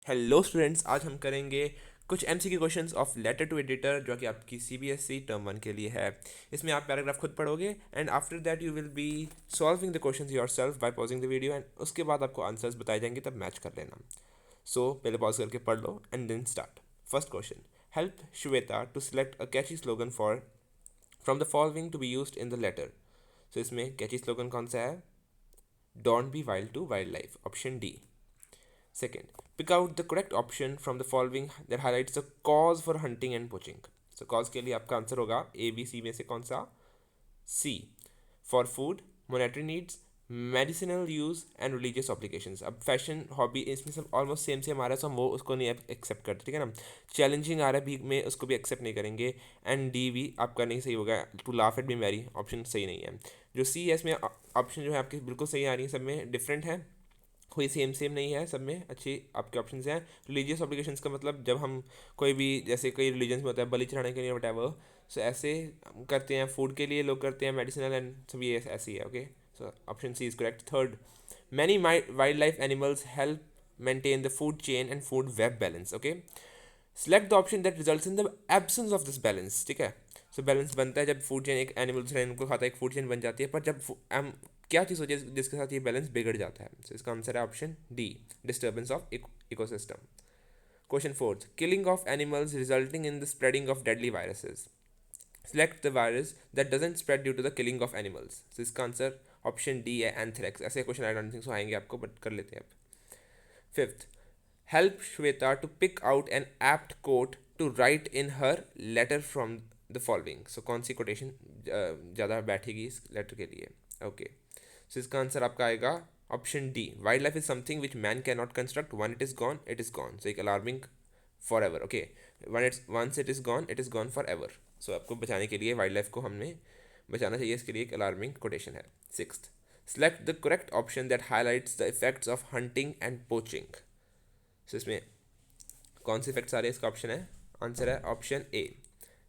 Hello students, आज हम करेंगे कुछ MCQ questions of letter to editor जो कि आपकी सीबीएसई टर्म वन के लिए है। इसमें आप पैराग्राफ खुद पढ़ोगे and after that you will be solving the questions yourself by pausing the video and उसके बाद आपको आंसर्स बताए जाएंगे, तब मैच कर लेना। सो पहले पॉज करके पढ़ लो and then start. First question, help Shweta to select a catchy slogan for from the following to be used in the letter. So इसमें कैची स्लोगन कौन सा है? Don't be wild to wildlife, option D. Second, pick out the correct option from the following that highlights the cause for hunting and poaching. So cause के लिए आपका answer होगा A B C में से कौन सा? C, for food, monetary needs, medicinal use and religious obligations. अब fashion hobby इसमें सब ऑलमोस्ट सेम सेम आ रहा है, सो हम वो उसको नहीं एक्सेप्ट करते, ठीक है ना। चैलेंजिंग आ रहा है बी में, उसको भी एक्सेप्ट नहीं करेंगे। एंड डी भी आपका नहीं सही होगा, to laugh at be merry option सही नहीं है। जो सी है इसमें ऑप्शन जो है आपकी बिल्कुल सही आ रही है, सब में डिफरेंट है, कोई सेम सेम नहीं है, सब में अच्छी आपके ऑप्शन हैं। रिलीजियस ऑब्लिगेशंस का मतलब जब हम कोई भी, जैसे कई रिलीजन्स में होता है बलि चढ़ाने के लिए वट, सो ऐसे हम करते हैं, फूड के लिए लोग करते हैं, मेडिसिनल एंड सब ये ऐसे ही है। Okay, so option C is correct. Third, many wildlife animals help maintain the food chain and food web balance. Okay, select the option that results in the absence of this balance. ठीक है, so balance बनता है जब food chain, एक animal दूसरे animal को खाता है, एक फूड चेन बन जाती है, पर जब हम क्या चीज़ होती है जिसके साथ ये बैलेंस बिगड़ जाता है। सो इसका आंसर है option D, disturbance of ecosystem. Question fourth, killing of animals resulting in the spreading of deadly viruses. Select the virus that doesn't spread due to the killing of animals. So इसका answer option D है, anthrax. ऐसे question I don't think so आएंगे आपको, but कर लेते हैं अब। Fifth, help Shweta to pick out an apt quote to write in her letter from the following. So कौन सी कोटेशन ज़्यादा बैठेगी इस लेटर के लिए? ओके, सो इसका आंसर आपका आएगा option D, wildlife is something which man can not construct, one it is gone it is gone, so एक alarming forever. Okay, once it is gone forever. So आपको बचाने के लिए wild life को हमने बचाना चाहिए, इसके लिए एक अलार्मिंग कोटेशन है। Sixth, select the correct option that highlights the effects of hunting and poaching. So इसमें कौन से इफेक्ट्स आ रहे हैं? इसका ऑप्शन है, आंसर है option A,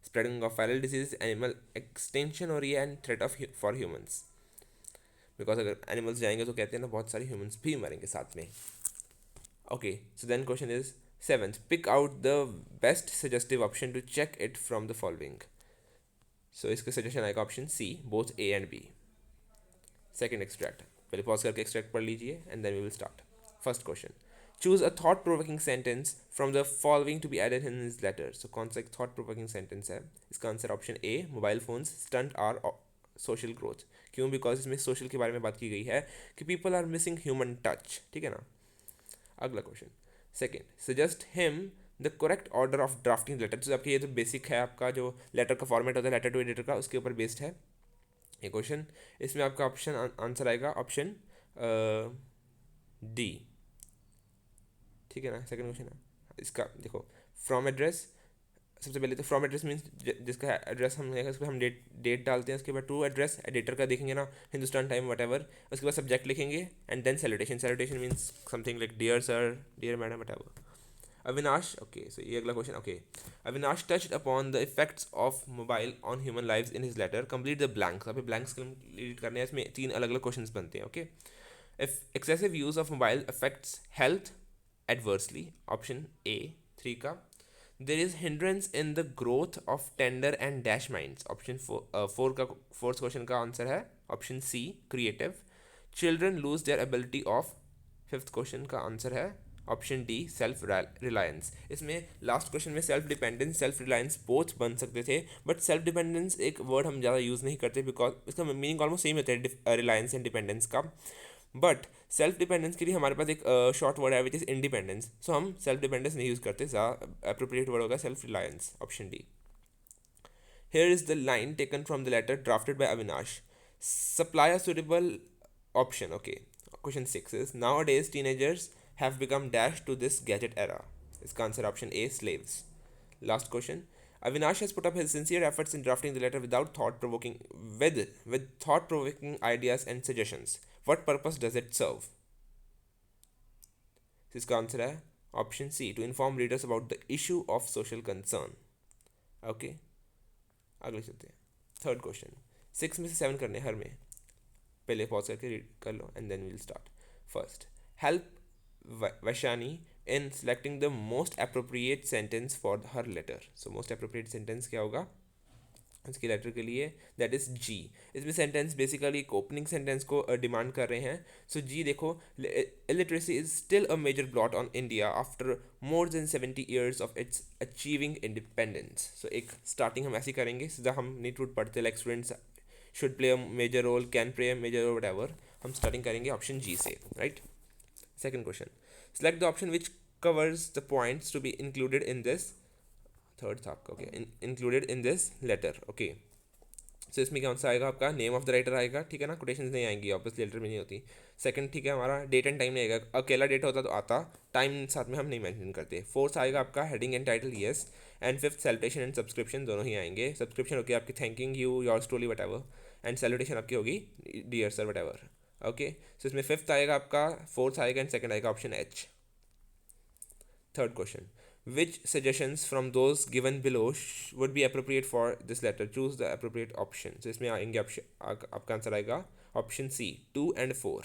spreading of viral disease, animal extension हो रही है, and threat of for humans. Because अगर एनिमल्स जाएंगे तो कहते हैं ना बहुत सारे ह्यूमंस भी मरेंगे साथ में। Okay, so then question is seventh, pick out the best suggestive option to check it from the following. So इसका सजेशन आएगा option C, both A and B. Second extract, पहले पॉज करके एक्सट्रैक्ट पढ़ लीजिए and then we will start. First question, choose a thought provoking sentence from the following to be added in his letter. So कौन सा एक thought provoking sentence है? इसका answer option A, mobile phones stunt are social growth. क्यों? Because इसमें social के बारे में बात की गई है कि people are missing human touch, ठीक है ना। अगला question, second, suggest him the correct order of drafting letter. तो आपके ये तो बेसिक है, आपका जो लेटर का फॉर्मेट होता है लेटर टू एडिटर का, उसके ऊपर बेस्ड है ये क्वेश्चन। इसमें आपका ऑप्शन आंसर आएगा ऑप्शन डी, ठीक है ना। सेकंड क्वेश्चन है इसका, देखो, फ्रॉम एड्रेस। सबसे पहले तो फ्रॉम एड्रेस मीन्स जिसका एड्रेस हम लेंगे उस पर हम डेट डालते हैं। उसके बाद टू एड्रेस एडिटर का देखेंगे ना, हिंदुस्तान टाइम वट एवर। उसके बाद सब्जेक्ट लिखेंगे and then salutation. Salutation means something like dear sir, dear madam, whatever. Avinash, okay, so ये अगला क्वेश्चन। Okay, Avinash touched upon the effects of mobile on human lives in his letter, complete the blanks. अभी blanks complete करने हैं, इसमें तीन अलग अलग क्वेश्चन बनते हैं। Okay, if excessive use of mobile affects health adversely, option A, 3 का, there is hindrance in the growth of tender and dash minds, option 4 का फोर्थ क्वेश्चन का आंसर है option C, creative. Children lose their ability of, fifth question का answer है option D, self reliance. इसमें last question में self dependence self reliance both बन सकते थे, बट सेल्फ डिपेंडेंस एक वर्ड हम ज़्यादा यूज़ नहीं करते बिकॉज इसका मीनिंग ऑलमोस्ट सेम होता है रिलायंस एंड डिपेंडेंस का। बट सेल्फ डिपेंडेंस के लिए हमारे पास एक शॉर्ट वर्ड है विच इज इंडिपेंडेंस, सो हम सेल्फ डिपेंडेंस नहीं यूज़ करते, ज़्यादा अप्रोप्रिएट वर्ड होगा self reliance, option D. Here is the line taken from the letter drafted by Avinash. Supply a suitable option. Okay. Question 6 is, nowadays teenagers have become dash to this gadget era. इसका answer option A, slaves. Last question. Avinash has put up his sincere efforts in drafting the letter without with thought provoking ideas and suggestions. What purpose does it serve? इसका answer है option C, to inform readers about the issue of social concern. Okay. अगले चलते हैं, third question. 6 में से 7 करने हर में, पहले पॉज करके रीड कर लो and then we'll start. First, help Vaishani in selecting the most appropriate sentence for her letter. So most appropriate sentence क्या होगा उसके लेटर के लिए, दैट इज़ जी. इसमें सेंटेंस बेसिकली एक ओपनिंग सेंटेंस को डिमांड कर रहे हैं. सो जी देखो, illiteracy is still a major blot on India after more than 70 years of its achieving independence. So एक स्टार्टिंग हम ऐसी करेंगे, सीधा हम नीट रूट पढ़ते like students should play a major role, can play a major role, what. हम स्टार्टिंग करेंगे ऑप्शन जी से, right. Second question, select the option which covers the points to be included in this. Third था आपका, okay, included in this letter. Okay, so इसमें कौन सा आएगा आपका, नेम ऑफ द राइटर आएगा, ठीक है ना, कोटेशंस नहीं आएंगी ऑब्वियसली, लेटर में नहीं होती. सेकंड, ठीक है, हमारा डेट एंड टाइम नहीं आएगा, अकेला डेट होता तो आता, टाइम साथ में हम नहीं मेंशन करते. फोर्थ आएगा आपका heading and title, yes. And fifth salutation and subscription दोनों ही आएंगे. सब्सक्रिप्शन होगी आपकी thanking you, yours truly, whatever, and salutation आपकी होगी dear sir, whatever. Okay, so इसमें फिफ्थ आएगा आपका, फोर्थ आएगा एंड सेकंड आएगा option H. Third question, which suggestions from those given below would be appropriate for this letter? Choose the appropriate option. So इसमें आएंगे आपका answer आएगा option C, 2 and 4.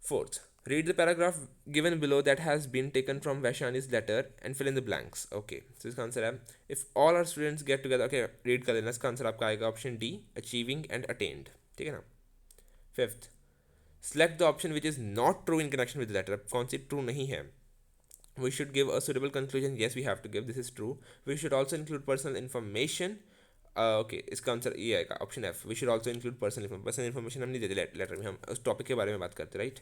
Fourth, read the paragraph given below that has been taken from Vaishani's letter and fill in the blanks. Okay, so इसका answer है if all our students get together. Okay, read कर लेना. इसका answer आपका आएगा option D, achieving and attained. ठीक है ना. Fifth, select the option which is not true in connection with the letter. कौन सी ट्रू नहीं है. We should give a suitable conclusion. Yes, we have to give. This is true. We should also include personal information. Okay, इसका answer ये आएगा option F. We should also include personal information हम नहीं देते letter में, हम उस topic के बारे में बात करते, right.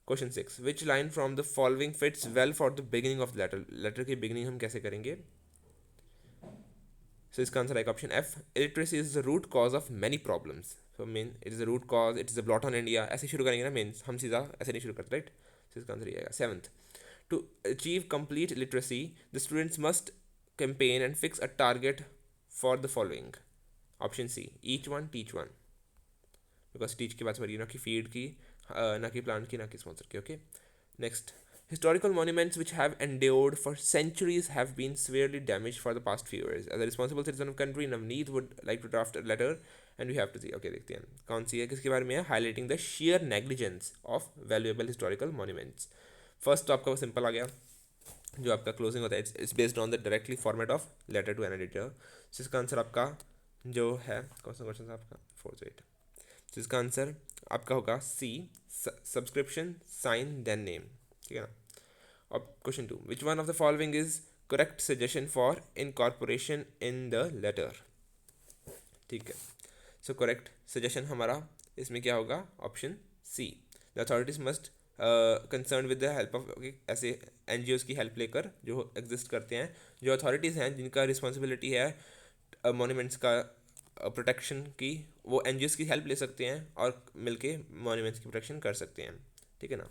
Question 6, which line from the following fits well for the beginning of the letter? Letter की बिगिनिंग हम कैसे करेंगे. So इसका आंसर आएगा option F. Illiteracy is the root cause of many problems. So main it is the root cause, it is a blot on India. ऐसे शुरू करेंगे ना, मेन हम सीधा ऐसे नहीं शुरू करते, राइट. So इसका आंसर ये आएगा. 7th, to achieve complete literacy, the students must campaign and fix a target for the following. Option C, each one teach one, because teach के बाद ना कि feed की, ना कि plant की, ना कि sponsor की. Okay, next, historical monuments which have endured for centuries have been severely damaged for the past few years. As a responsible citizen of country, Navneet would like to draft a letter and we have to see. Okay, देखते हैं कौन सी है, किसके बारे में है. Highlighting the sheer negligence of valuable historical monuments. First तो आपका सिंपल आ गया, जो आपका क्लोजिंग होता है, it's based on the directly format of letter to an editor. जिसका आंसर आपका जो है, कौन सा क्वेश्चन था आपका, 4 से 8. जिसका आंसर आपका होगा C, subscription sign then name. ठीक है ना. अब question 2, which one of the following is correct suggestion for incorporation in the letter. ठीक है, सो करेक्ट सजेशन हमारा इसमें क्या होगा, option C, the authorities must concern with the help of, ऐसे एन की हेल्प लेकर जो एग्जिस्ट करते हैं, जो अथॉरिटीज़ हैं जिनका रिस्पॉन्सिबिलिटी है मोन्यूमेंट्स का प्रोटेक्शन की, वो एन की हेल्प ले सकते हैं और मिलके मोन्यूमेंट्स की प्रोटेक्शन कर सकते हैं. ठीक है ना.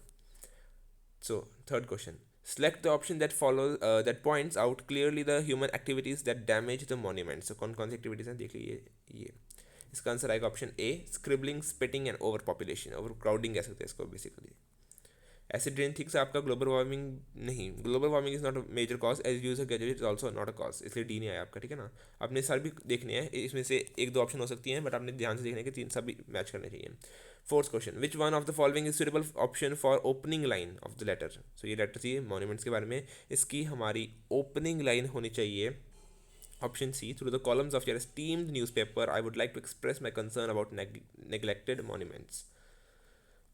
So third question, select the option that follows that points out clearly the human activities that damage the monument. So कौन कौन सी एक्टिविटीज़ हैं देख लीजिए. ये इसका आंसर आएगा option A, scribbling, spitting and overpopulation. Overcrowding कह सकते हैं इसको बेसिकली. एसिड रेन थिंक्स आपका ग्लोबल वार्मिंग नहीं, global warming is not a major cause, as use gadget is also not a cause, इसलिए D नहीं आया आपका. ठीक है ना. आपने सारे भी देखने हैं, इसमें से एक दो ऑप्शन हो सकती हैं, बट आपने ध्यान से देखने के तीन सब भी मैच करने चाहिए. Fourth question, which one of the following is suitable option for opening line of the letter. So ये लेटर थी मॉन्यूमेंट्स के बारे में, इसकी हमारी ओपनिंग लाइन होनी चाहिए option C, through the columns of your esteemed newspaper I would like to express my concern about neglected monuments.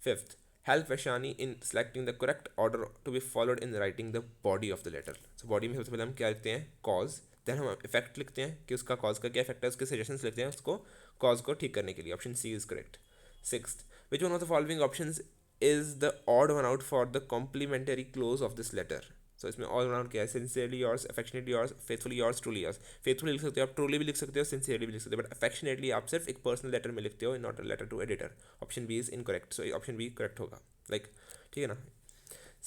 Fifth, help Vaishani in selecting the correct order to be followed in writing the body of the letter. So body में सबसे पहले हम क्या लिखते हैं, cause, then हम effect लिखते हैं कि उसका cause का क्या effect है, उसके suggestions लिखते हैं उसको cause को ठीक करने के लिए. Option C is correct. Sixth, which one of the following options is the odd one out for the complementary clause of this letter. सो इसमें ऑल राउंड क्या है, sincerely yours, affectionately yours, faithfully yours, truly yours. Faithfully लिख सकते हो आप, truly भी लिख सकते हो, सिंसियरली भी लिख सकते हो, बट अफेक्शनेटली आप सिर्फ एक पर्सनल लेटर में लिखते हो, not a letter to editor. Option B is incorrect, so option B correct होगा, लाइक. ठीक है ना.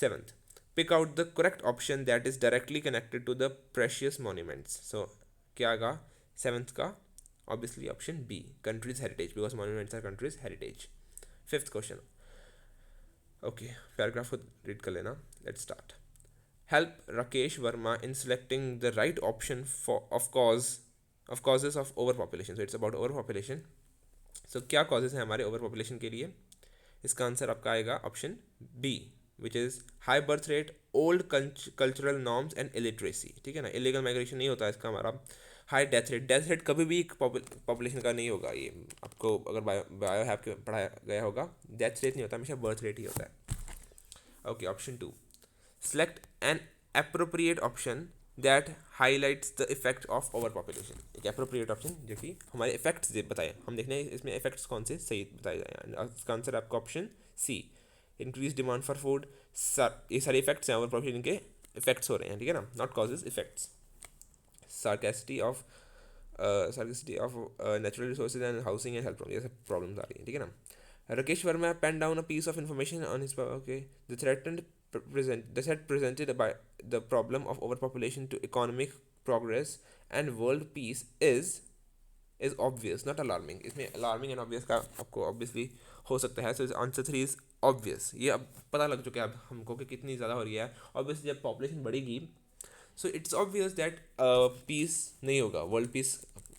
Seventh, pick out the correct option that is directly connected to the precious monuments. So क्या आएगा seventh का, obviously option B, country's heritage, because monuments are country's heritage. Fifth question, okay, paragraph को read कर लेना. Let's start. Help Rakesh Verma in selecting the right option of causes of overpopulation. So it's about overpopulation. So क्या causes हैं हमारे overpopulation के लिए. इसका answer आपका आएगा option B, which is high birth rate, old cultural norms and illiteracy, ठीक है ना, इलीगल माइग्रेशन नहीं होता इसका हमारा, high death rate, death rate कभी भी पॉपुलेशन का नहीं होगा, ये आपको अगर बायो हैप के पढ़ाया गया होगा, डेथ रेट नहीं होता, हमेशा बर्थ रेट ही होता है। Okay, option 2, select an appropriate option that highlights the effect of overpopulation। एक appropriate option जो कि हमारे effects बताए, हम देखने इसमें effects कौन से सही बताए जाए। इसका आंसर आपका option C, increase demand for food. ये सारे इफेक्ट्स हैं, ओवरपॉपुलेशन के इफेक्ट्स हो रहे हैं, ठीक है ना, not causes, effects. Scarcity of natural resources and housing and health problem, ये सब प्रॉब्लम्स आ रही हैं, ठीक है ना। Rakesh Verma penned down a piece of information on his okay. The threat presented by the problem of overpopulation to economic progress and world peace is obvious, not alarming। इसमें alarming and obvious का आपको obviously हो सकता है, so answer 3 is obvious। ये अब पता लग चुका है अब हमको कि कितनी ज़्यादा हो रही है, obviously जब population बढ़ेगी so it's obvious that peace नहीं होगा, world peace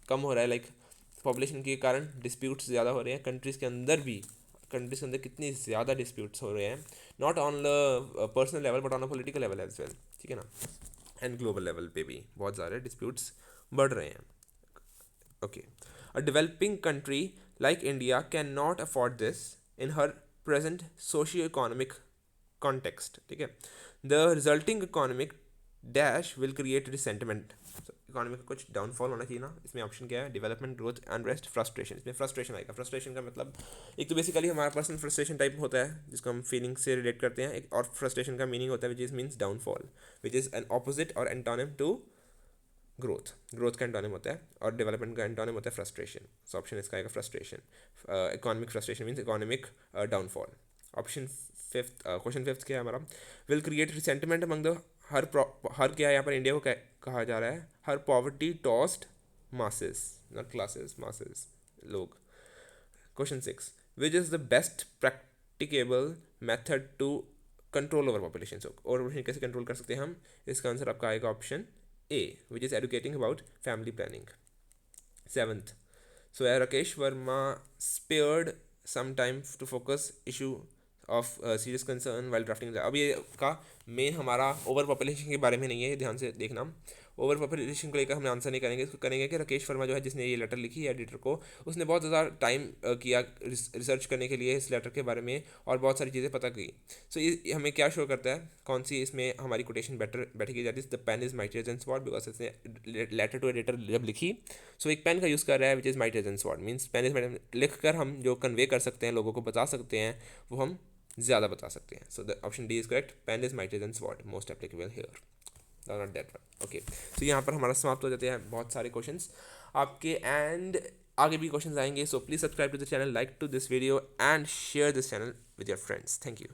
कम हो रहा है, like पॉपुलेशन के कारण डिस्प्यूट्स ज़्यादा हो रहे हैं कंट्रीज़ के अंदर भी, कंट्रीज़ के अंदर कितनी ज़्यादा डिस्प्यूट्स हो रहे हैं, not on the personal level but on a political level as well, ठीक है ना, एंड ग्लोबल लेवल पे भी बहुत सारे डिस्प्यूट्स बढ़ रहे हैं। Okay, a developing country like India can not afford this in her present socio economic context, ठीक है, the resulting economic dash will create resentment. Economy का कुछ डाउनफॉल होना चाहिए ना, इसमें ऑप्शन क्या है, डेवलपमेंट, ग्रोथ, अनरेस्ट, फ्रस्ट्रेशन। इसमें फ्रस्ट्रेशन आएगा। फ्रस्ट्रेशन का मतलब एक तो बेसिकली हमारा पर्सनल फ्रस्ट्रेशन टाइप होता है जिसको हम फीलिंग से रिलेट करते हैं, एक और फ्रस्ट्रेशन का मीनिंग होता है which is means downfall, which is an opposite और एंटोनिम टू ग्रोथ। ग्रोथ का एंटोनिम होता है और डेवलपमेंट का एंटोनिम होता है फ्रस्ट्रेशन। सो ऑप्शन इसका आएगा frustration. Economic frustration means economic downfall. Option fifth, question fifth क्या है हमारा, will create resentment among the हर क्या है यहाँ पर इंडिया को कहा जा रहा है, हर poverty tossed masses, not classes, masses, लोग। Question 6, which is the best practicable method to control over population. So over population कैसे कंट्रोल कर सकते हैं हम, इसका आंसर आपका आएगा option A, which is educating about family planning. 7th, so Rakesh Verma spared some time to focus issue of serious concern while drafting the। अब ये का मेन हमारा ओवर पॉपुलेशन के बारे में नहीं है, ध्यान से देखना। ओवर पॉपुलेशन को लेकर हम आंसर नहीं करेंगे, इसको करेंगे कि राकेश वर्मा जो है जिसने ये लेटर लिखी है एडिटर को, उसने बहुत ज़्यादा टाइम किया रिसर्च करने के लिए इस लेटर के बारे में और बहुत सारी चीज़ें पता की। सो ये हमें क्या शो करता है, कौन सी इसमें हमारी कोटेशन बेटर बैठी जाती है, the pen is mightier than sword, because इसने लेटर टू एडिटर जब लिखी सो एक पेन का यूज़ कर रहा है which is mightier than sword, means pen is लिख कर हम जो कन्वे कर सकते हैं, लोगों को बता सकते हैं, वो हम ज़्यादा बता सकते हैं। So the option D is correct, pen is mightier than sword, most applicable here, not that one. Okay, so यहाँ पर हमारा समाप्त हो जाते हैं बहुत सारे क्वेश्चंस आपके, एंड आगे भी क्वेश्चंस आएंगे। So please subscribe to the channel, like to this video and share this channel with your friends. Thank you.